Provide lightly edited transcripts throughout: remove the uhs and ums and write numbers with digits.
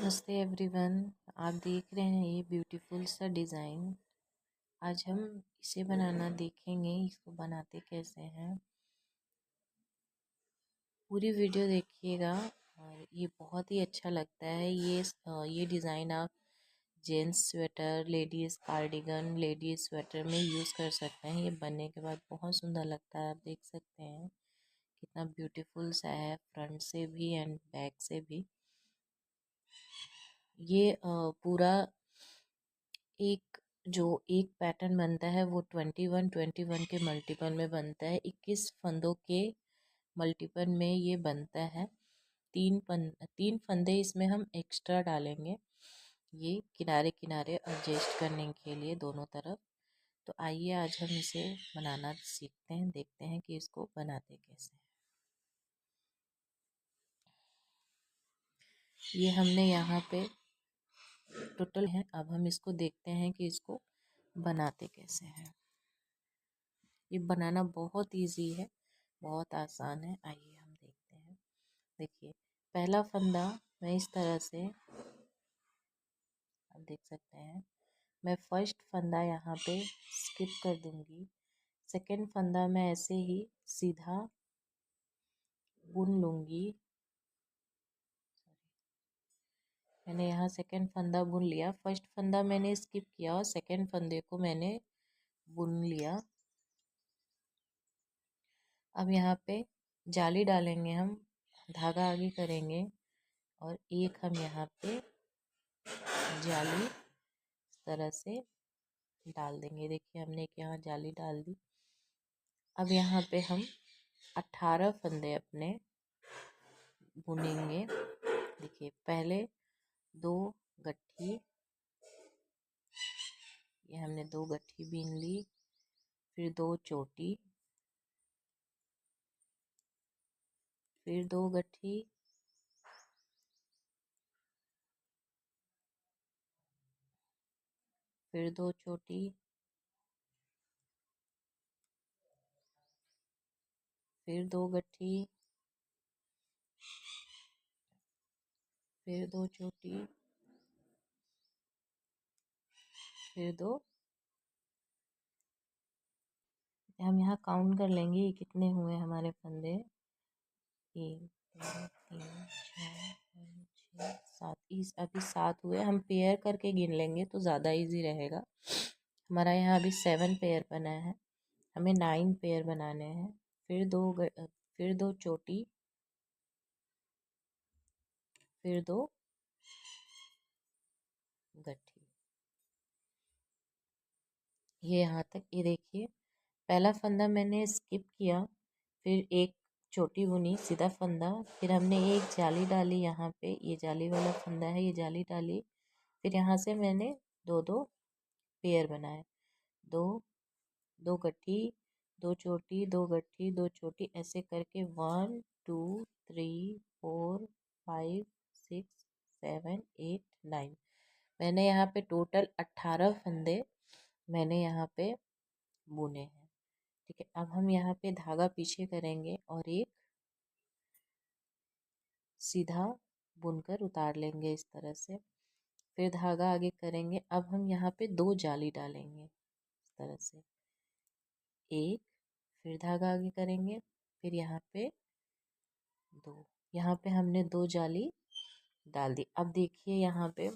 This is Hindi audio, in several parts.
नमस्ते एवरीवन। आप देख रहे हैं ये ब्यूटीफुल सा डिज़ाइन। आज हम इसे बनाना देखेंगे, इसको बनाते कैसे हैं। पूरी वीडियो देखिएगा और ये बहुत ही अच्छा लगता है। ये डिज़ाइन आप gents sweater, ladies cardigan, ladies sweater में यूज़ कर सकते हैं। ये बनने के बाद बहुत सुंदर लगता है। आप देख सकते हैं कितना ब्यूटीफुल सा है, फ्रंट से भी एंड बैक से भी। ये पूरा एक पैटर्न बनता है वो 21 के मल्टीपल में बनता है। 21 फंदों के मल्टीपल में ये बनता है। तीन फंदे इसमें हम एक्स्ट्रा डालेंगे, ये किनारे किनारे एडजस्ट करने के लिए दोनों तरफ। तो आइए आज हम इसे बनाना सीखते हैं, देखते हैं कि इसको बनाते कैसे हैं। ये हमने यहाँ पे टोटल है। अब हम इसको देखते हैं कि इसको बनाते कैसे हैं। ये बनाना बहुत इजी है, बहुत आसान है। आइए हम देखते हैं। देखिए, पहला फंदा मैं इस तरह से, आप देख सकते हैं, मैं फर्स्ट फंदा यहाँ पे स्किप कर दूंगी। सेकंड फंदा मैं ऐसे ही सीधा बुन लूंगी। मैंने यहाँ सेकंड फंदा बुन लिया। फर्स्ट फंदा मैंने स्किप किया और सेकंड फंदे को मैंने बुन लिया। अब यहाँ पे जाली डालेंगे हम, धागा आगे करेंगे और एक हम यहाँ पे जाली इस तरह से डाल देंगे। देखिए, हमने एक यहाँ जाली डाल दी। अब यहाँ पे हम 18 फंदे अपने बुनेंगे। देखिए, पहले 2 गट्ठी, ये हमने 2 गट्ठी बीन ली, फिर 2 चोटी, फिर 2 गट्ठी, फिर 2 चोटी, फिर 2 गट्ठी, फिर 2 चोटी, फिर 2। हम यहाँ काउंट कर लेंगे ये कितने हुए हमारे फंदे। 1 2 3 4 5 6 7। इस अभी 7 हुए। हम पेयर करके गिन लेंगे तो ज़्यादा इजी रहेगा। हमारा यहाँ अभी 7 पेयर बना है, हमें 9 पेयर बनाने हैं। फिर 2 चोटी, फिर 2 गट्ठी। ये यहाँ तक। ये देखिए, पहला फंदा मैंने स्किप किया, फिर एक चोटी बुनी, सीधा फंदा, फिर हमने एक जाली डाली यहाँ पे, ये जाली वाला फंदा है, ये जाली डाली। फिर यहाँ से मैंने 2 पेयर बनाए, 2 2 गट्ठी, 2 चोटी, 2 गट्ठी, 2 चोटी, ऐसे करके 1 2 3 4 5 6 7 8 9। मैंने यहाँ पे टोटल 18 फंदे मैंने यहाँ पे बुने हैं। ठीक है, अब हम यहाँ पे धागा पीछे करेंगे और एक सीधा बुनकर उतार लेंगे इस तरह से। फिर धागा आगे करेंगे। अब हम यहाँ पे 2 जाली डालेंगे इस तरह से, एक, फिर धागा आगे करेंगे, फिर यहाँ पे 2। यहाँ पे हमने 2 जाली डाल दी। अब देखिए, यहाँ पे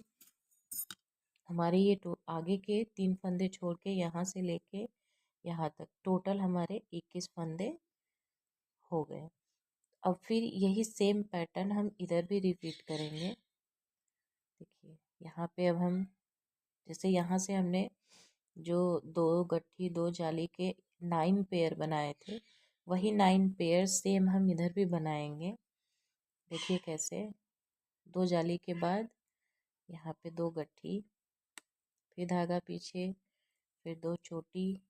हमारे ये आगे के 3 फंदे छोड़ के यहाँ से लेके यहाँ तक टोटल हमारे 21 फंदे हो गए। अब फिर यही सेम पैटर्न हम इधर भी रिपीट करेंगे। देखिए, यहाँ पे अब हम, जैसे यहाँ से हमने जो 2 गट्ठी 2 जाली के 9 पेयर बनाए थे, वही 9 पेयर सेम हम इधर भी बनाएंगे। देखिए कैसे, 2 जाली के बाद यहाँ पे 2 गट्ठी, फिर धागा पीछे, फिर 2 चोटी,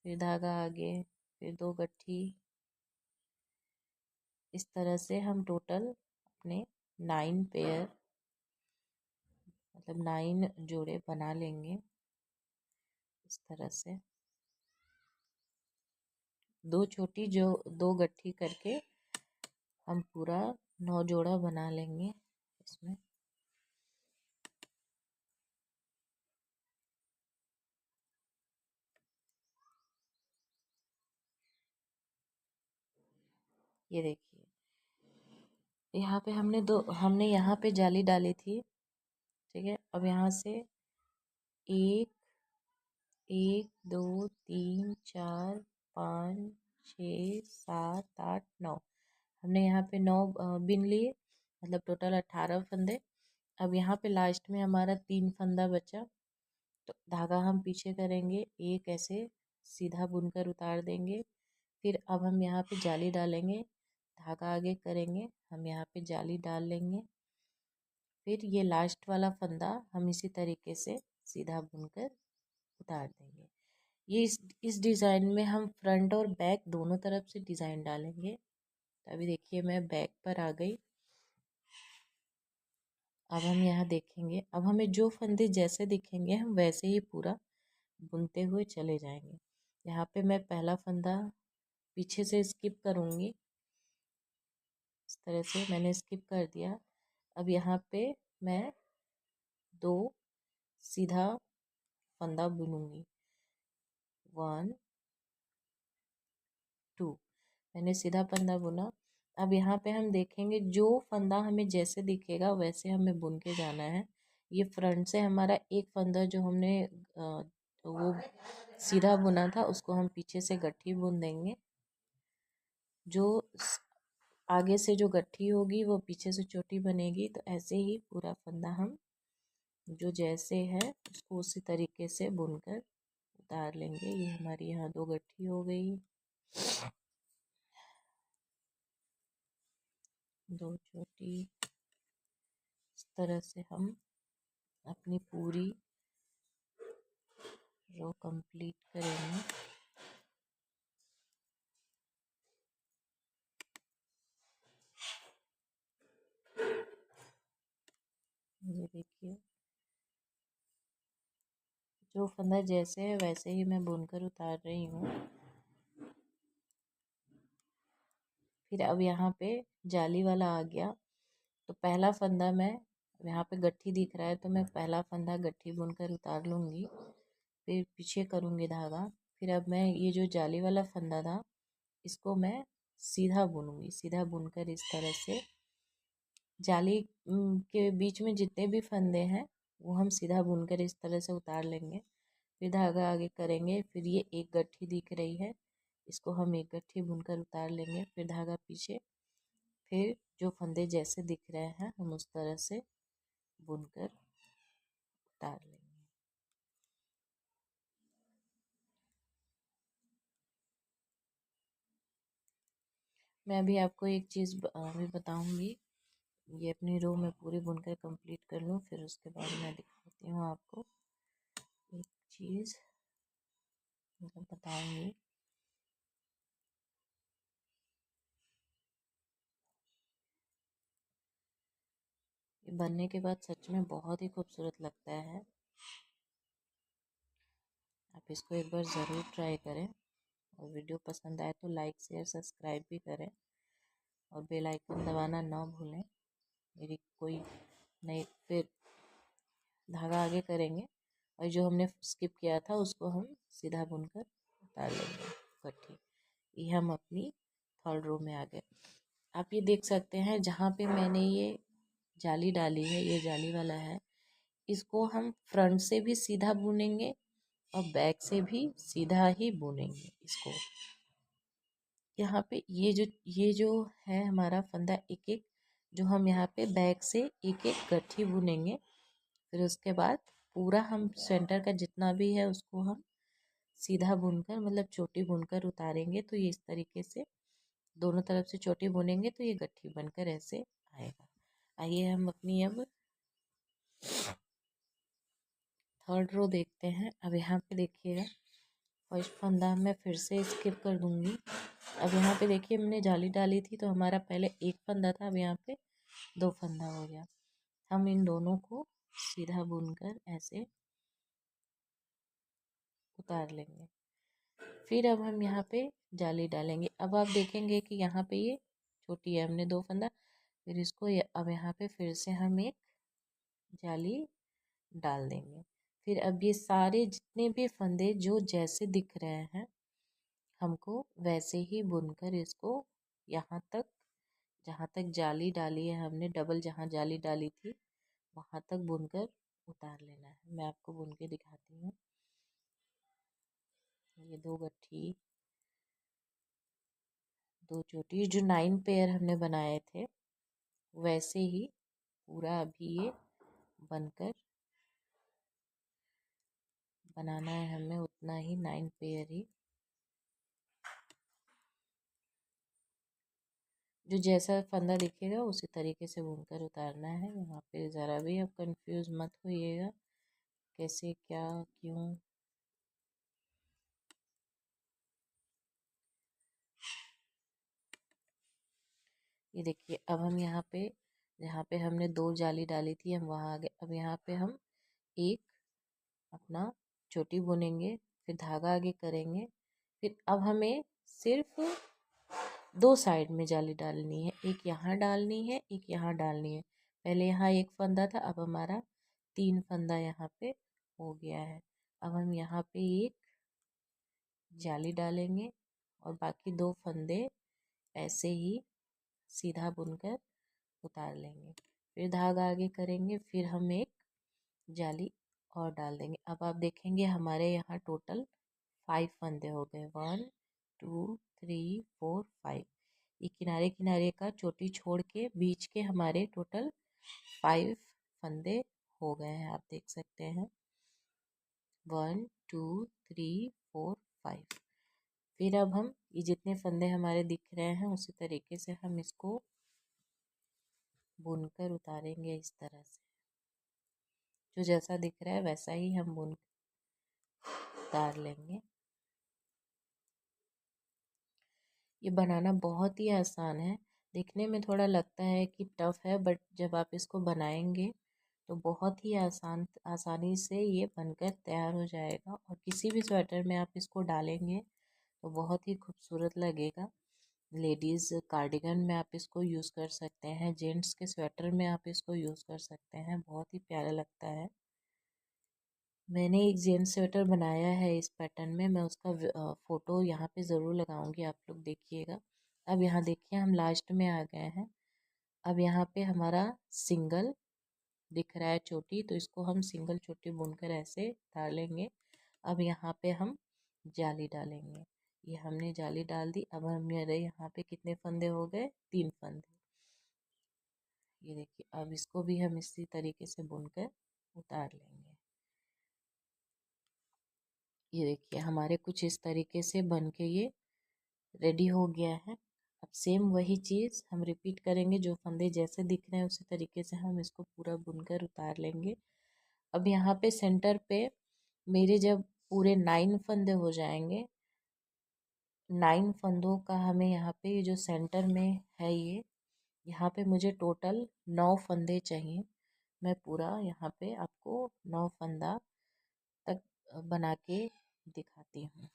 फिर धागा आगे, फिर 2 गट्ठी। इस तरह से हम टोटल अपने 9 पेयर, मतलब 9 जोड़े बना लेंगे इस तरह से। 2 छोटी जो 2 गट्ठी करके हम पूरा 9 जोड़ा बना लेंगे इसमें। ये देखिए, यहाँ पे हमने यहाँ पे जाली डाली थी, ठीक है। अब यहाँ से एक, एक, दो, तीन, चार, पाँच, छ, सात, आठ, नौ, हमने यहाँ पे 9 बिन लिए, मतलब टोटल 18 फंदे। अब यहाँ पे लास्ट में हमारा 3 फंदा बचा, तो धागा हम पीछे करेंगे, एक ऐसे सीधा बुनकर उतार देंगे। फिर अब हम यहाँ पे जाली डालेंगे, धागा आगे करेंगे, हम यहाँ पे जाली डाल लेंगे। फिर ये लास्ट वाला फंदा हम इसी तरीके से सीधा बुनकर उतार देंगे। ये इस डिज़ाइन में हम फ्रंट और बैक दोनों तरफ से डिज़ाइन डालेंगे। तो अभी देखिए मैं बैक पर आ गई। अब हम यहाँ देखेंगे, अब हमें जो फंदे जैसे दिखेंगे हम वैसे ही पूरा बुनते हुए चले जाएंगे। यहाँ पे मैं पहला फंदा पीछे से स्किप करूँगी, इस तरह से मैंने स्किप कर दिया। अब यहाँ पे मैं 2 सीधा फंदा बुनूंगी, 1 2, मैंने सीधा फंदा बुना। अब यहाँ पे हम देखेंगे जो फंदा हमें जैसे दिखेगा वैसे हमें बुन के जाना है। ये फ्रंट से हमारा एक फंदा जो हमने वो सीधा बुना था उसको हम पीछे से गट्ठी बुन देंगे। जो आगे से जो गट्ठी होगी वो पीछे से चोटी बनेगी। तो ऐसे ही पूरा फंदा हम जो जैसे है उसको उसी तरीके से बुनकर उतार लेंगे। ये हमारी यहाँ 2 गट्ठी हो गई, 2 चोटी। इस तरह से हम अपनी पूरी रो कंप्लीट करेंगे। ये देखिए, जो फंदा जैसे है वैसे ही मैं बुनकर उतार रही हूँ। फिर अब यहाँ पे जाली वाला आ गया, तो पहला फंदा मैं यहाँ पे गट्ठी दिख रहा है तो मैं पहला फंदा गट्ठी बुनकर उतार लूँगी, फिर पीछे करूँगी धागा। फिर अब मैं ये जो जाली वाला फंदा था इसको मैं सीधा बुनूंगी, सीधा बुनकर इस तरह से जाली के बीच में जितने भी फंदे हैं वो हम सीधा बुनकर इस तरह से उतार लेंगे। फिर धागा आगे करेंगे, फिर ये एक गट्ठी दिख रही है इसको हम एक गट्ठी बुनकर उतार लेंगे, फिर धागा पीछे, फिर जो फंदे जैसे दिख रहे हैं हम उस तरह से बुनकर उतार लेंगे। मैं अभी आपको एक चीज़ अभी बताऊंगी, ये अपनी रो में पूरी बुनकर कंप्लीट कर लूँ फिर उसके बाद मैं दिखाती हूँ आपको एक चीज़, मतलब बताऊंगी। ये बनने के बाद सच में बहुत ही खूबसूरत लगता है। आप इसको एक बार ज़रूर ट्राई करें, और वीडियो पसंद आए तो लाइक शेयर सब्सक्राइब भी करें, और बेल आइकन दबाना ना भूलें मेरी कोई नई। फिर धागा आगे करेंगे और जो हमने स्किप किया था उसको हम सीधा बुनकर उतार लेंगे गट्ठी। ये हम अपनी थर्ड रो में आ गए। आप ये देख सकते हैं जहाँ पे मैंने ये जाली डाली है, ये जाली वाला है, इसको हम फ्रंट से भी सीधा बुनेंगे और बैक से भी सीधा ही बुनेंगे इसको। यहाँ पे ये जो है हमारा फंदा, एक एक जो हम यहाँ पे बैक से एक एक गट्ठी बुनेंगे। फिर उसके बाद पूरा हम सेंटर का जितना भी है उसको हम सीधा बुनकर, मतलब चोटी बुनकर उतारेंगे। तो ये इस तरीके से दोनों तरफ से चोटी बुनेंगे तो ये गट्ठी बनकर ऐसे आएगा। आइए हम अपनी अब थर्ड रो देखते हैं। अब यहाँ पे देखिएगा, फर्स्ट फंदा मैं फिर से स्किप कर दूंगी। अब यहाँ पे देखिए हमने जाली डाली थी तो हमारा पहले एक फंदा था, अब यहाँ पे 2 फंदा हो गया। हम इन दोनों को सीधा बुनकर ऐसे उतार लेंगे। फिर अब हम यहाँ पे जाली डालेंगे। अब आप देखेंगे कि यहाँ पे ये छोटी है, हमने 2 फंदा, फिर इसको अब यहाँ पे फिर से हम एक जाली डाल देंगे। फिर अब ये सारे जितने भी फंदे जो जैसे दिख रहे हैं हमको वैसे ही बुनकर इसको यहाँ तक, जहाँ तक जाली डाली है हमने डबल जहाँ जाली डाली थी वहाँ तक बुनकर उतार लेना है। मैं आपको बुन के दिखाती हूँ। ये 2 गट्ठी, 2 चोटी, जो 9 पेयर हमने बनाए थे वैसे ही पूरा अभी ये बनकर बनाना है हमें, उतना ही 9 पेयर ही, जो जैसा फंदा दिखेगा उसी तरीके से बुनकर उतारना है। यहाँ पे ज़रा भी अब कंफ्यूज मत होइएगा कैसे क्या क्यों। ये देखिए अब हम यहाँ पे जहाँ पे हमने 2 जाली डाली थी हम वहाँ आ गए। अब यहाँ पे हम एक अपना चोटी बुनेंगे, फिर धागा आगे करेंगे, फिर अब हमें सिर्फ 2 साइड में जाली डालनी है, एक यहाँ डालनी है एक यहाँ डालनी है। पहले यहाँ एक फंदा था, अब हमारा 3 फंदा यहाँ पे हो गया है। अब हम यहाँ पे एक जाली डालेंगे और बाकी 2 फंदे ऐसे ही सीधा बुनकर उतार लेंगे। फिर धागा आगे करेंगे, फिर हम एक जाली और डाल देंगे। अब आप देखेंगे हमारे यहाँ टोटल 5 फंदे हो गए, 1 2 3 4 5। ये किनारे किनारे का चोटी छोड़ के बीच के हमारे टोटल 5 फंदे हो गए हैं, आप देख सकते हैं 1 2 3 4 5। फिर अब हम ये जितने फंदे हमारे दिख रहे हैं उसी तरीके से हम इसको बुनकर उतारेंगे इस तरह से, जो जैसा दिख रहा है वैसा ही हम बुन उतार लेंगे। ये बनाना बहुत ही आसान है, दिखने में थोड़ा लगता है कि टफ है, बट जब आप इसको बनाएंगे तो बहुत ही आसानी से ये बनकर तैयार हो जाएगा और किसी भी स्वेटर में आप इसको डालेंगे तो बहुत ही खूबसूरत लगेगा। लेडीज़ कार्डिगन में आप इसको यूज़ कर सकते हैं, जेंट्स के स्वेटर में आप इसको यूज़ कर सकते हैं, बहुत ही प्यारा लगता है। मैंने एक जेंट्स स्वेटर बनाया है इस पैटर्न में, मैं उसका फ़ोटो यहाँ पे ज़रूर लगाऊंगी, आप लोग देखिएगा। अब यहाँ देखिए हम लास्ट में आ गए हैं। अब यहाँ पे हमारा सिंगल दिख रहा है चोटी, तो इसको हम सिंगल चोटी बुनकर ऐसे उतार लेंगे। अब यहाँ पे हम जाली डालेंगे, ये हमने जाली डाल दी। अब हम मेरे यहाँ पे कितने फंदे हो गए, 3 फंदे। ये देखिए अब इसको भी हम इसी तरीके से बुनकर उतार लेंगे। ये देखिए हमारे कुछ इस तरीके से बन के ये रेडी हो गया है। अब सेम वही चीज़ हम रिपीट करेंगे, जो फंदे जैसे दिख रहे हैं उसी तरीके से हम इसको पूरा बुनकर उतार लेंगे। अब यहाँ पे सेंटर पे मेरे जब पूरे 9 फंदे हो जाएंगे, 9 फंदों का हमें यहाँ पे जो सेंटर में है ये, यहाँ पे मुझे टोटल 9 फंदे चाहिए। मैं पूरा यहाँ पे आपको 9 फंदा तक बना के दिखाती हूँ।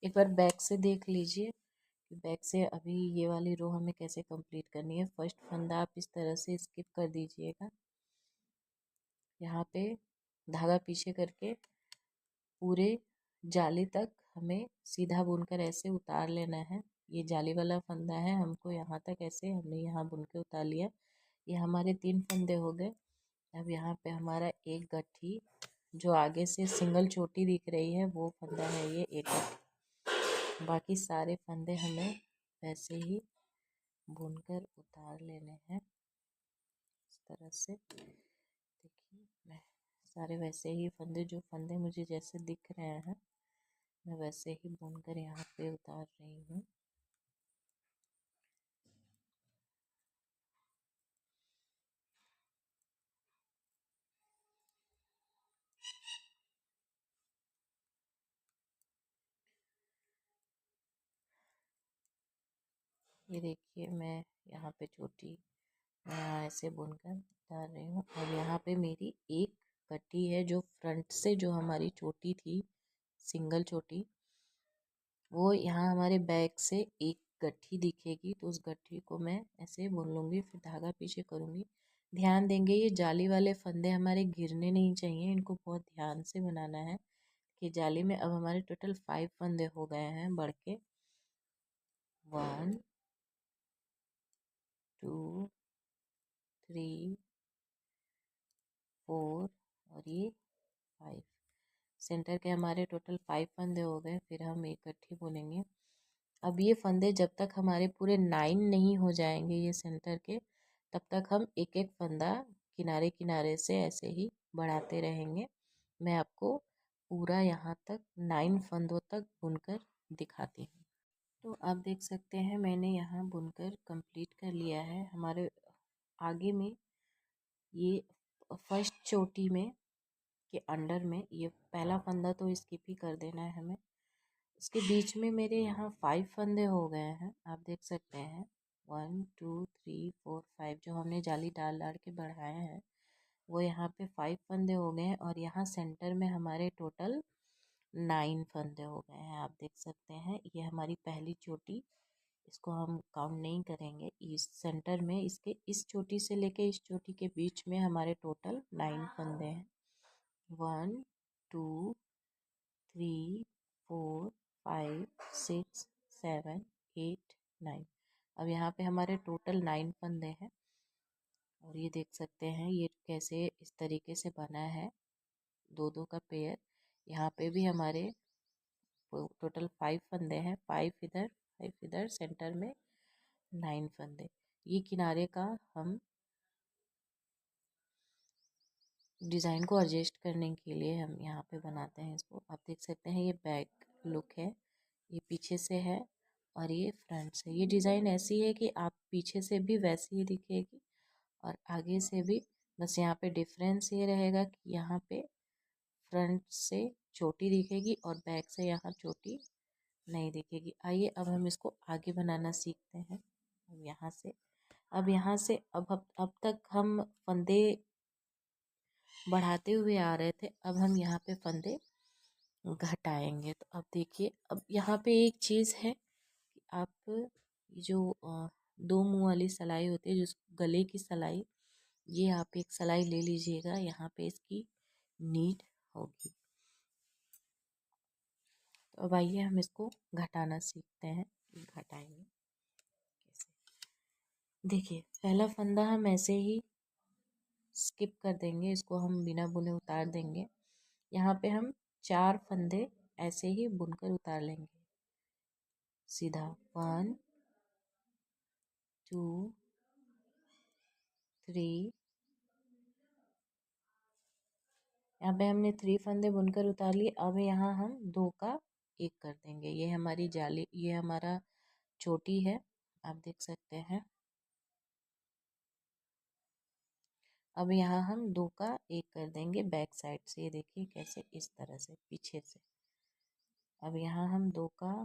एक बार बैक से देख लीजिए कि बैक से अभी ये वाली रो हमें कैसे कंप्लीट करनी है। फर्स्ट फंदा आप इस तरह से स्किप कर दीजिएगा, यहाँ पे धागा पीछे करके पूरे जाली तक हमें सीधा बुनकर ऐसे उतार लेना है। ये जाली वाला फंदा है, हमको यहाँ तक ऐसे हमने यहाँ बुन के उतार लिया। ये हमारे 3 फंदे हो गए। अब यहाँ पे हमारा एक गट्ठी, जो आगे से सिंगल चोटी दिख रही है वो फंदा है ये एक गट्ठी। बाकी सारे फंदे हमें वैसे ही बुनकर उतार लेने हैं इस तरह से। देखिए मैं सारे वैसे ही फंदे, जो फंदे मुझे जैसे दिख रहे हैं मैं वैसे ही बुनकर यहाँ पे उतार रही हूँ। ये देखिए मैं यहाँ पे चोटी यहाँ ऐसे बुनकर उतार रही हूँ। अब यहाँ पे मेरी एक कटी है, जो फ्रंट से जो हमारी चोटी थी सिंगल चोटी, वो यहाँ हमारे बैक से एक गट्ठी दिखेगी तो उस गट्ठी को मैं ऐसे बुन लूँगी, फिर धागा पीछे करूँगी। ध्यान देंगे ये जाली वाले फंदे हमारे गिरने नहीं चाहिए, इनको बहुत ध्यान से बनाना है। कि जाली में अब हमारे टोटल 5 फंदे हो गए हैं बढ़ के। 1 2 3 4 और ये 5। सेंटर के हमारे टोटल 5 फंदे हो गए। फिर हम एक गट्ठी बुनेंगे। अब ये फंदे जब तक हमारे पूरे 9 नहीं हो जाएंगे ये सेंटर के, तब तक हम एक एक फंदा किनारे किनारे से ऐसे ही बढ़ाते रहेंगे। मैं आपको पूरा यहाँ तक 9 फंदों तक बुनकर दिखाती हूँ। तो आप देख सकते हैं मैंने यहाँ बुनकर कंप्लीट कर लिया है। हमारे आगे में ये फर्स्ट चोटी में के अंडर में ये पहला फंदा तो स्किप ही कर देना है हमें। इसके बीच में मेरे यहाँ 5 फंदे हो गए हैं, आप देख सकते हैं। 1 2 3 4 5 जो हमने जाली डाल डाल के बढ़ाए हैं वो यहाँ पे 5 फंदे हो गए हैं। और यहाँ सेंटर में हमारे टोटल 9 फंदे हो गए हैं, आप देख सकते हैं। ये हमारी पहली चोटी, इसको हम काउंट नहीं करेंगे। इस सेंटर में इसके इस चोटी से लेके इस चोटी के बीच में हमारे टोटल 9 फंदे हैं। 1 2 3 4 5 6 7 8 9। अब यहाँ पे हमारे टोटल 9 फंदे हैं। और ये देख सकते हैं ये कैसे इस तरीके से बना है, दो दो का पेयर। यहाँ पे भी हमारे टोटल 5 फंदे हैं, 5 इधर 5 इधर, सेंटर में 9 फंदे। ये किनारे का हम डिज़ाइन को एडजस्ट करने के लिए हम यहाँ पे बनाते हैं इसको। आप देख सकते हैं ये बैक लुक है, ये पीछे से है और ये फ्रंट से। ये डिज़ाइन ऐसी है कि आप पीछे से भी वैसी ही दिखेगी और आगे से भी। बस यहाँ पे डिफरेंस ये रहेगा कि यहाँ पे फ्रंट से चोटी दिखेगी और बैक से यहाँ चोटी नहीं दिखेगी। आइए अब हम इसको आगे बनाना सीखते हैं। यहाँ से अब तक हम फंदे बढ़ाते हुए आ रहे थे, अब हम यहाँ पे फंदे घटाएंगे। तो अब देखिए, अब यहाँ पे एक चीज़ है कि आप जो दो मुंह वाली सिलाई होती है, जो गले की सिलाई, ये आप एक सिलाई ले लीजिएगा। यहाँ पे इसकी नीड होगी। तो अब आइए हम इसको घटाना सीखते हैं। घटाएंगे कैसे, देखिए पहला फंदा हम ऐसे ही स्किप कर देंगे, इसको हम बिना बुने उतार देंगे। यहाँ पे हम 4 फंदे ऐसे ही बुनकर उतार लेंगे सीधा। 1 2 3, यहाँ पे हमने 3 फंदे बुनकर उतार लिए। अब यहाँ हम 2 का एक कर देंगे। ये हमारी जाली, ये हमारा चोटी है, आप देख सकते हैं। अब यहाँ हम 2 का एक कर देंगे बैक साइड से, ये देखिए कैसे, इस तरह से पीछे से। अब यहाँ हम 2 का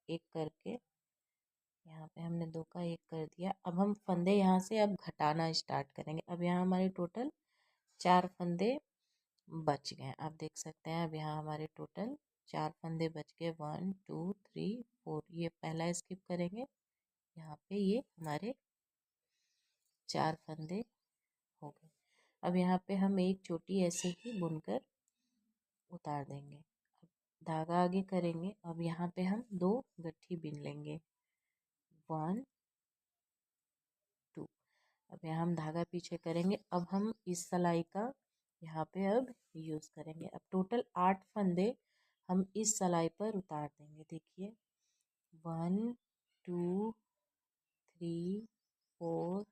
एक करके, यहाँ पे हमने 2 का एक कर दिया। अब हम फंदे यहाँ से अब घटाना स्टार्ट करेंगे। अब यहाँ हमारे टोटल 4 फंदे बच गए, आप देख सकते हैं। अब यहाँ हमारे टोटल 4 फंदे बच गए। 1 2 3 4, ये पहला स्किप करेंगे। यहाँ पे ये हमारे 4 फंदे हो गए। अब यहाँ पे हम एक चोटी ऐसे ही बुनकर उतार देंगे। अब धागा आगे करेंगे। अब यहाँ पे हम 2 गट्ठी बिन लेंगे। 1 2। अब यहाँ हम धागा पीछे करेंगे। अब हम इस सिलाई का यहाँ पे अब यूज़ करेंगे। अब टोटल 8 फंदे हम इस सिलाई पर उतार देंगे। देखिए 1 2 3 4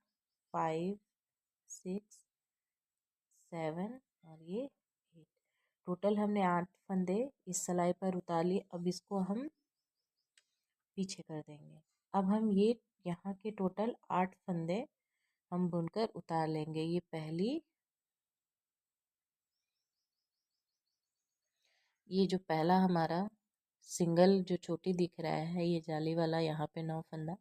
5 6 7 और ये 8। टोटल हमने 8 फंदे इस सिलाई पर उतार लिए। अब इसको हम पीछे कर देंगे। अब हम ये यहाँ के टोटल 8 फंदे हम बुनकर उतार लेंगे। ये जो पहला हमारा सिंगल जो चोटी दिख रहा है, ये जाली वाला, यहाँ पे 9 फंदा।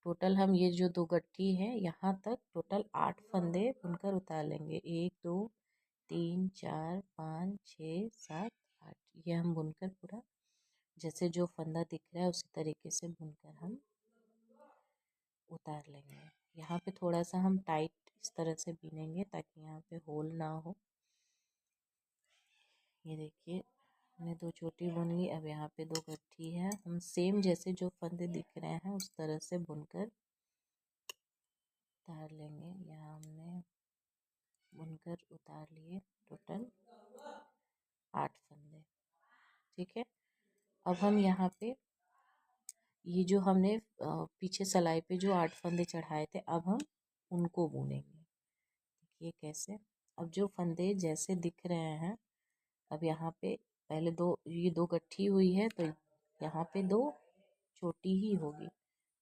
टोटल हम ये जो 2 गट्ठी है यहाँ तक टोटल 8 फंदे बुनकर उतार लेंगे। 1 2 3 4 5 6 7 8, ये हम बुनकर पूरा जैसे जो फंदा दिख रहा है उसी तरीके से बुनकर हम उतार लेंगे। यहाँ पे थोड़ा सा हम टाइट इस तरह से बीनेंगे ताकि यहाँ पे होल ना हो। ये देखिए हमने दो चोटी बुन ली। अब यहाँ पे दो गट्ठी है। हम सेम जैसे जो फंदे दिख रहे हैं उस तरह से बुनकर उतार लेंगे। यहाँ हमने बुनकर उतार लिए टोटल 8 फंदे। ठीक है, अब हम यहाँ पे ये जो हमने पीछे सलाई पे जो 8 फंदे चढ़ाए थे अब हम उनको बुनेंगे। देखिए कैसे। अब जो फंदे जैसे दिख रहे हैं अब यहाँ पे पहले दो, ये दो गट्ठी हुई है तो यहाँ पे दो छोटी ही होगी।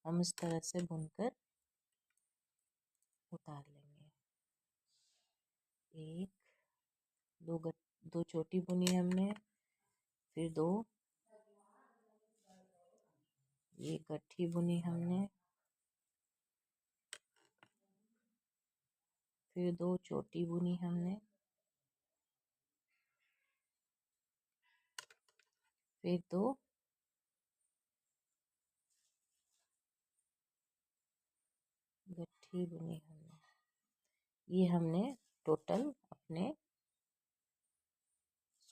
हम इस तरह से बुनकर उतार लेंगे। एक दो छोटी बुनी हमने, फिर दो, ये गट्ठी बुनी हमने, फिर दो छोटी बुनी हमने, फिर दो गट्ठी बुनी हमने। ये हमने टोटल अपने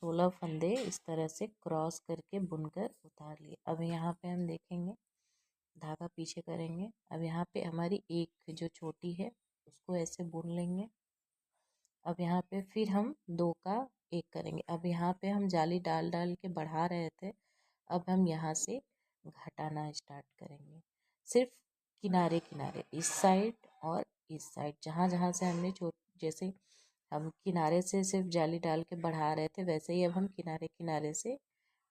16 फंदे इस तरह से क्रॉस करके बुनकर उतार लिए। अब यहाँ पे हम देखेंगे, धागा पीछे करेंगे। अब यहाँ पे हमारी एक जो छोटी है उसको ऐसे बुन लेंगे। अब यहाँ पे फिर हम दो का एक करेंगे। अब यहाँ पे हम जाली डाल डाल के बढ़ा रहे थे, अब हम यहाँ से घटाना स्टार्ट करेंगे। सिर्फ किनारे किनारे, इस साइड और इस साइड, जहाँ जहाँ से हमने जैसे हम किनारे से सिर्फ जाली डाल के बढ़ा रहे थे वैसे ही अब हम किनारे किनारे से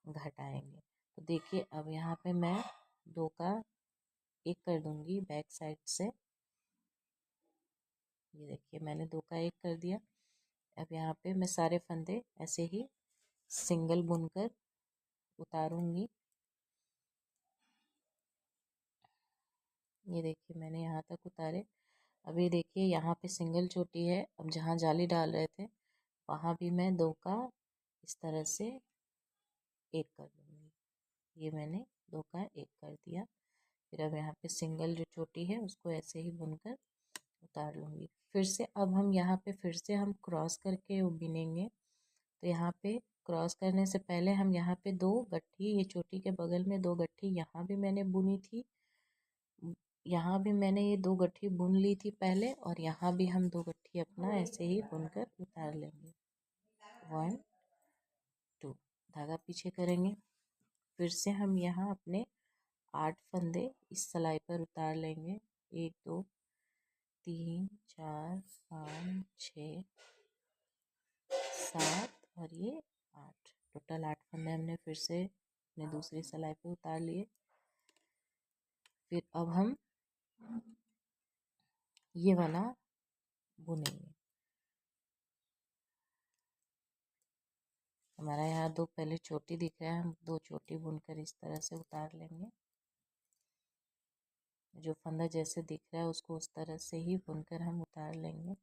घटाएंगे। तो देखिए अब यहाँ पे मैं दो का एक कर दूंगी बैक साइड से। ये देखिए मैंने दो का एक कर दिया। अब यहाँ पे मैं सारे फंदे ऐसे ही सिंगल बुनकर उतारूंगी। ये देखिए मैंने यहाँ तक उतारे। अब ये देखिए यहाँ पे सिंगल चोटी है। अब जहाँ जाली डाल रहे थे वहाँ भी मैं दो का इस तरह से एक कर दूंगी। ये मैंने दो का एक कर दिया। फिर अब यहाँ पे सिंगल जो चोटी है उसको ऐसे ही बुनकर उतार लूँगी। फिर से अब हम यहाँ पे फिर से हम क्रॉस करके बिनेंगे। तो यहाँ पे क्रॉस करने से पहले हम यहाँ पे दो गट्ठी, ये चोटी के बगल में दो गट्ठी यहाँ भी मैंने बुनी थी, यहाँ भी मैंने ये दो गट्ठी बुन ली थी पहले, और यहाँ भी हम दो गट्ठी अपना ऐसे ही बुनकर उतार लेंगे। 1 2, धागा पीछे करेंगे। फिर से हम यहाँ अपने 8 फंदे इस सिलाई पर उतार लेंगे। 1 2 3 4 5 6 7 और ये 8, टोटल 8 फंदे हमने फिर से अपने दूसरी सिलाई पे उतार लिए। फिर अब हम ये वाला बुनेंगे। हमारा यहाँ दो पहले चोटी दिख रहा है, हम दो चोटी बुनकर इस तरह से उतार लेंगे। जो फंदा जैसे दिख रहा है उसको उस तरह से ही बुनकर हम उतार लेंगे।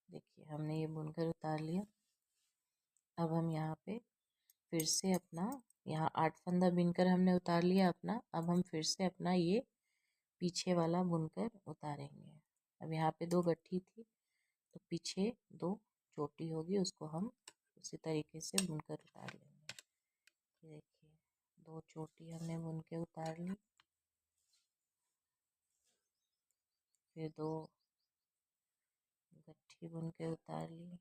देखिए हमने ये बुनकर उतार लिया। अब हम यहाँ पे फिर से अपना यहाँ 8 फंदा बिनकर हमने उतार लिया अपना। अब हम फिर से अपना ये पीछे वाला बुनकर उतारेंगे। अब यहाँ पे दो गट्ठी थी तो पीछे दो चोटी होगी, उसको हम उसी तरीके से बुनकर उतार लेंगे। ये देखिए दो चोटी हमने बुन के उतार ली। फिर दो गट्ठी बुन के उतार ली।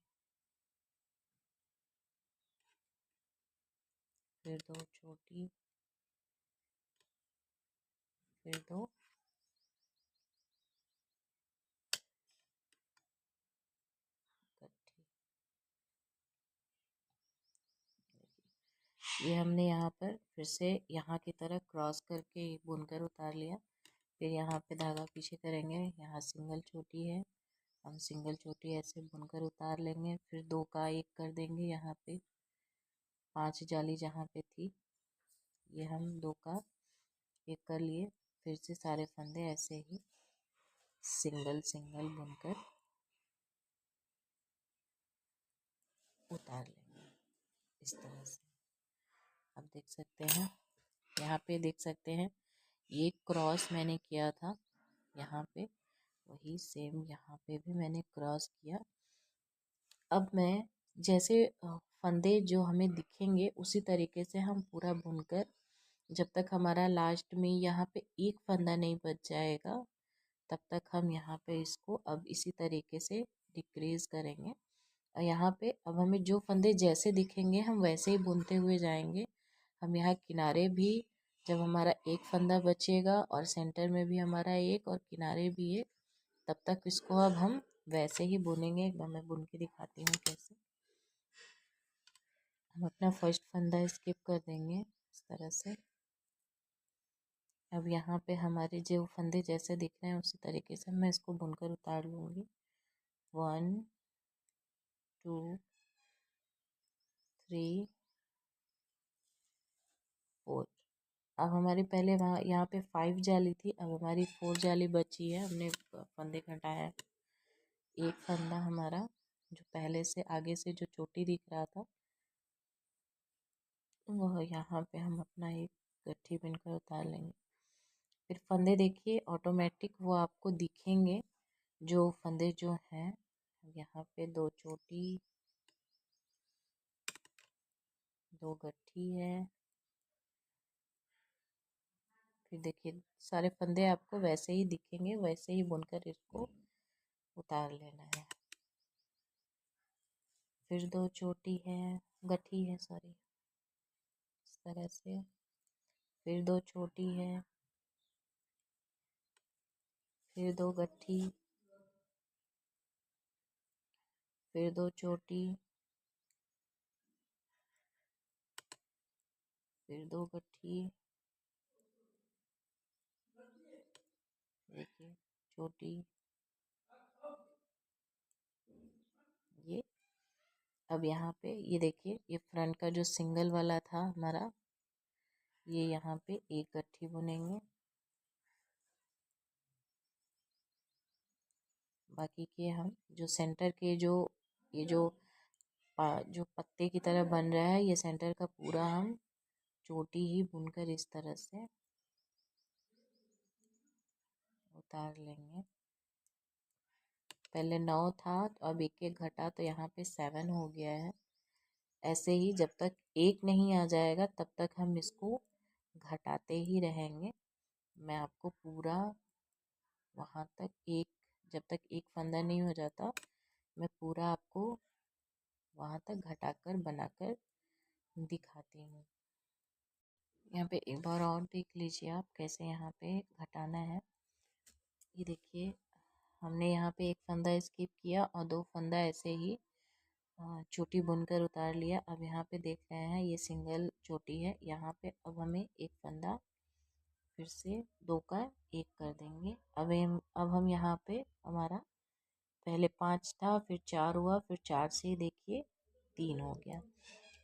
फिर दो छोटी, फिर दो गट्ठी। ये हमने यहाँ पर फिर से यहाँ की तरह क्रॉस करके बुनकर उतार लिया। फिर यहाँ पे धागा पीछे करेंगे, यहाँ सिंगल चोटी है, हम सिंगल चोटी ऐसे बुनकर उतार लेंगे। फिर दो का एक कर देंगे। यहाँ पे 5 जाली जहाँ पे थी ये हम दो का एक कर लिए। फिर से सारे फंदे ऐसे ही सिंगल सिंगल बुनकर उतार लेंगे इस तरह से। आप देख सकते हैं, यहाँ पे देख सकते हैं ये क्रॉस मैंने किया था यहाँ पे, वही सेम यहाँ पे भी मैंने क्रॉस किया। अब मैं जैसे फंदे जो हमें दिखेंगे उसी तरीके से हम पूरा बुनकर, जब तक हमारा लास्ट में यहाँ पे एक फंदा नहीं बच जाएगा तब तक हम यहाँ पे इसको अब इसी तरीके से डिक्रीज करेंगे। और यहाँ पे अब हमें जो फंदे जैसे दिखेंगे हम वैसे ही बुनते हुए जाएंगे। हम यहाँ किनारे भी, जब हमारा एक फंदा बचेगा और सेंटर में भी हमारा एक और किनारे भी एक, तब तक इसको अब हम वैसे ही बुनेंगे। एक बार मैं बुन के दिखाती हूँ कैसे। हम अपना फर्स्ट फंदा स्किप कर देंगे इस तरह से। अब यहाँ पे हमारे जो फंदे जैसे दिख रहे हैं उसी तरीके से मैं इसको बुनकर उतार लूँगी। 1 2 3 4। अब हमारी पहले वहाँ यहाँ पे 5 जाली थी, अब हमारी 4 जाली बची है। हमने फंदे घटाया, एक फंदा हमारा जो पहले से आगे से जो चोटी दिख रहा था वह यहाँ पे हम अपना एक गट्ठी बुनकर उतार लेंगे। फिर फंदे देखिए ऑटोमेटिक वो आपको दिखेंगे जो फंदे जो हैं। यहाँ पे 2 चोटी, 2 गट्ठी है। फिर देखिए सारे फंदे आपको वैसे ही दिखेंगे, वैसे ही बुनकर इसको उतार लेना है। फिर 2 चोटी है, गट्ठी है सॉरी, इस तरह से। फिर 2 चोटी है, फिर 2 गट्ठी, फिर 2 चोटी, फिर 2 गट्ठी, देखिए चोटी, ये। अब यहाँ पे ये देखिए ये फ्रंट का जो सिंगल वाला था हमारा, ये यहाँ पे एक गट्ठी बुनेंगे। बाकी के हम जो सेंटर के जो ये जो जो पत्ते की तरह बन रहा है, ये सेंटर का पूरा हम चोटी ही बुनकर इस तरह से उतार लेंगे। पहले 9 था तो अब एक एक घटा तो यहाँ पे 7 हो गया है। ऐसे ही जब तक एक नहीं आ जाएगा तब तक हम इसको घटाते ही रहेंगे। मैं आपको पूरा वहाँ तक एक, जब तक एक फंदा नहीं हो जाता मैं पूरा आपको वहाँ तक घटाकर बनाकर दिखाती हूँ। यहाँ पे एक बार और देख लीजिए आप कैसे यहाँ पे घटाना है। ये देखिए हमने यहाँ पे एक फंदा स्किप किया और 2 फंदा ऐसे ही चोटी बुनकर उतार लिया। अब यहाँ पे देख रहे हैं ये सिंगल चोटी है, यहाँ पे अब हमें एक फंदा फिर से 2 का 1 कर देंगे। अब हम यहाँ पे हमारा पहले 5 था, फिर 4 हुआ, फिर 4 से देखिए 3 हो गया।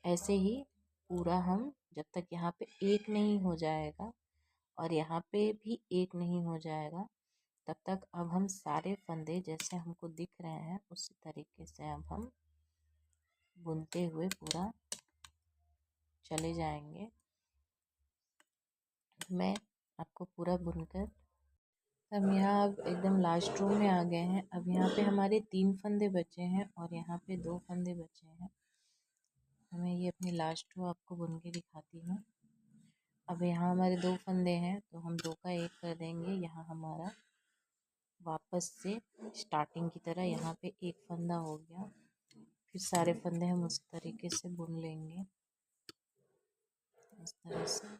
ऐसे ही पूरा हम जब तक यहाँ पे एक नहीं हो जाएगा और यहाँ पे भी एक नहीं हो जाएगा तब तक अब हम सारे फंदे जैसे हमको दिख रहे हैं उसी तरीके से अब हम बुनते हुए पूरा चले जाएंगे। मैं आपको पूरा बुनकर, अब यहाँ अब एकदम लास्ट रो में आ गए हैं। अब यहाँ पे हमारे 3 फंदे बचे हैं और यहाँ पे 2 फंदे बचे हैं। मैं ये अपनी लास्ट रो आपको बुन के दिखाती हूँ। अब यहाँ हमारे 2 फंदे हैं तो हम 2 का 1 कर देंगे। यहाँ हमारा वापस से स्टार्टिंग की तरह यहाँ पे एक फंदा हो गया। फिर सारे फंदे हम उस तरीके से बुन लेंगे इस तरह से।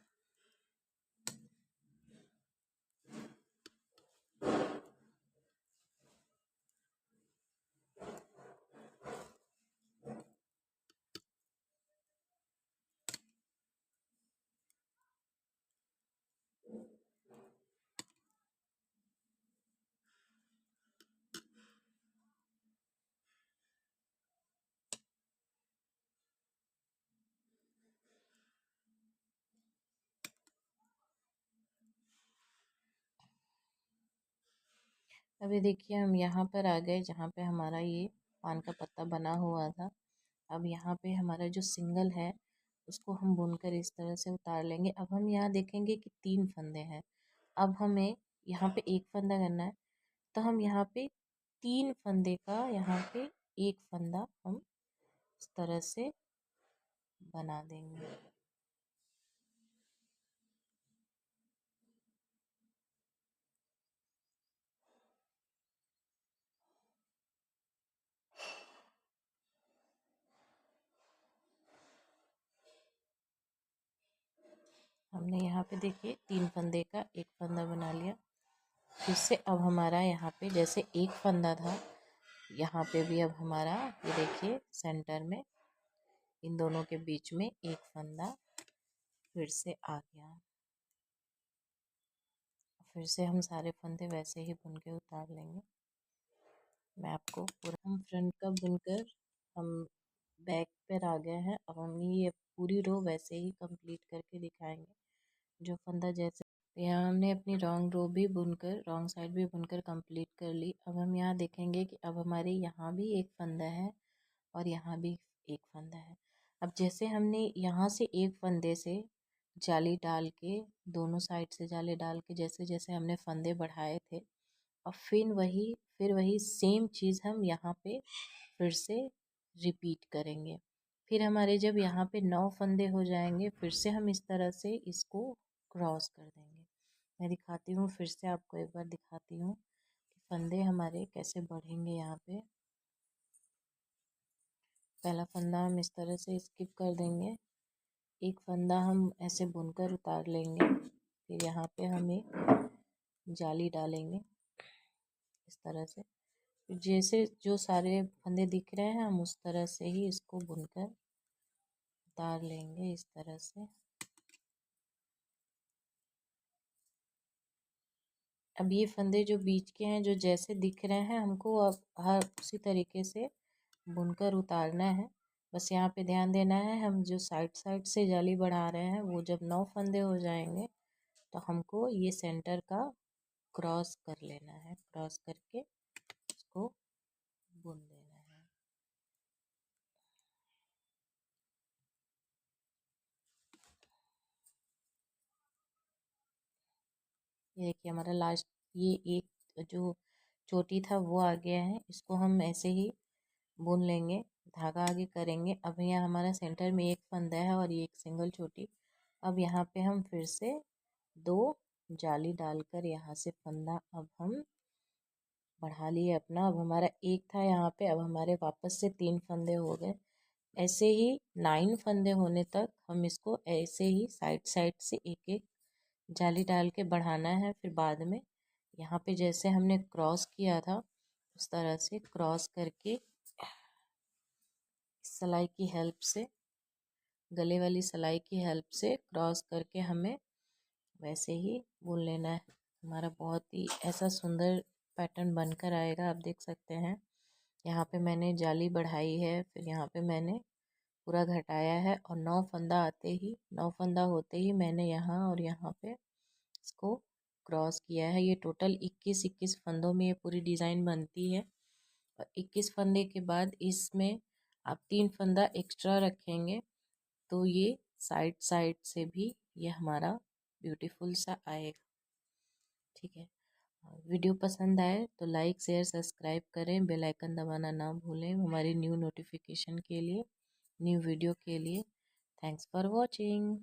अभी देखिए हम यहाँ पर आ गए जहाँ पे हमारा ये पान का पत्ता बना हुआ था। अब यहाँ पे हमारा जो सिंगल है उसको हम बुनकर इस तरह से उतार लेंगे। अब हम यहाँ देखेंगे कि 3 फंदे हैं। अब हमें यहाँ पे एक फंदा करना है, तो हम यहाँ पे 3 फंदे का यहाँ पे एक फंदा हम इस तरह से बना देंगे। हमने यहाँ पे देखिए 3 फंदे का एक फंदा बना लिया। फिर से अब हमारा यहाँ पे जैसे एक फंदा था, यहाँ पे भी अब हमारा ये देखिए सेंटर में इन दोनों के बीच में एक फंदा फिर से आ गया। फिर से हम सारे फंदे वैसे ही बुन के उतार लेंगे। मैं आपको पूरा हम फ्रंट का बुनकर हम बैक पर आ गए हैं। अब हम ये पूरी रो वैसे ही कंप्लीट करके दिखाएंगे। जो फंदा जैसे यहाँ हमने अपनी रॉन्ग रो भी बुनकर रॉन्ग साइड भी बुनकर कंप्लीट कर ली। अब हम यहाँ देखेंगे कि अब हमारे यहाँ भी एक फंदा है और यहाँ भी एक फंदा है। अब जैसे हमने यहाँ से एक फंदे से जाली डाल के दोनों साइड से जाली डाल के जैसे जैसे हमने फंदे बढ़ाए थे, और फिर वही सेम चीज़ हम यहाँ पे फिर से रिपीट करेंगे। फिर हमारे जब यहाँ पे 9 फंदे हो जाएंगे फिर से हम इस तरह से इसको क्रॉस कर देंगे। मैं दिखाती हूँ, फिर से आपको एक बार दिखाती हूँ कि फंदे हमारे कैसे बढ़ेंगे। यहाँ पे पहला फंदा हम इस तरह से स्किप कर देंगे, एक फंदा हम ऐसे बुनकर उतार लेंगे, फिर यहाँ पे हम एक जाली डालेंगे इस तरह से। जैसे जो सारे फंदे दिख रहे हैं हम उस तरह से ही इसको बुनकर उतार लेंगे इस तरह से। अब ये फंदे जो बीच के हैं जो जैसे दिख रहे हैं हमको अब हर उसी तरीके से बुनकर उतारना है। बस यहाँ पे ध्यान देना है, हम जो साइड साइड से जाली बढ़ा रहे हैं वो जब 9 फंदे हो जाएंगे तो हमको ये सेंटर का क्रॉस कर लेना है, क्रॉस करके उसको बुन देना है। ये देखिए हमारा लास्ट ये एक जो चोटी था वो आ गया है। इसको हम ऐसे ही बुन लेंगे, धागा आगे करेंगे। अब यहाँ हमारा सेंटर में एक फंदा है और ये एक सिंगल चोटी। अब यहाँ पे हम फिर से 2 जाली डालकर यहाँ से फंदा अब हम बढ़ा लिए अपना। अब हमारा एक था यहाँ पे, अब हमारे वापस से 3 फंदे हो गए। ऐसे ही 9 फंदे होने तक हम इसको ऐसे ही साइड साइड से एक एक जाली डाल के बढ़ाना है। फिर बाद में यहाँ पे जैसे हमने क्रॉस किया था उस तरह से क्रॉस करके सिलाई की हेल्प से, गले वाली सिलाई की हेल्प से क्रॉस करके हमें वैसे ही बुन लेना है। हमारा बहुत ही ऐसा सुंदर पैटर्न बनकर आएगा। आप देख सकते हैं यहाँ पे मैंने जाली बढ़ाई है, फिर यहाँ पे मैंने पूरा घटाया है और 9 फंदा होते ही मैंने यहाँ और यहाँ पे इसको क्रॉस किया है। ये टोटल 21 फंदों में ये पूरी डिज़ाइन बनती है। और 21 फंदे के बाद इसमें आप 3 फंदा एक्स्ट्रा रखेंगे तो ये साइड साइड से भी ये हमारा ब्यूटीफुल सा आएगा। ठीक है, वीडियो पसंद आए तो लाइक शेयर सब्सक्राइब करें, बेल आइकन दबाना ना भूलें हमारी न्यू नोटिफिकेशन के लिए, न्यू वीडियो के लिए। Thanks for watching.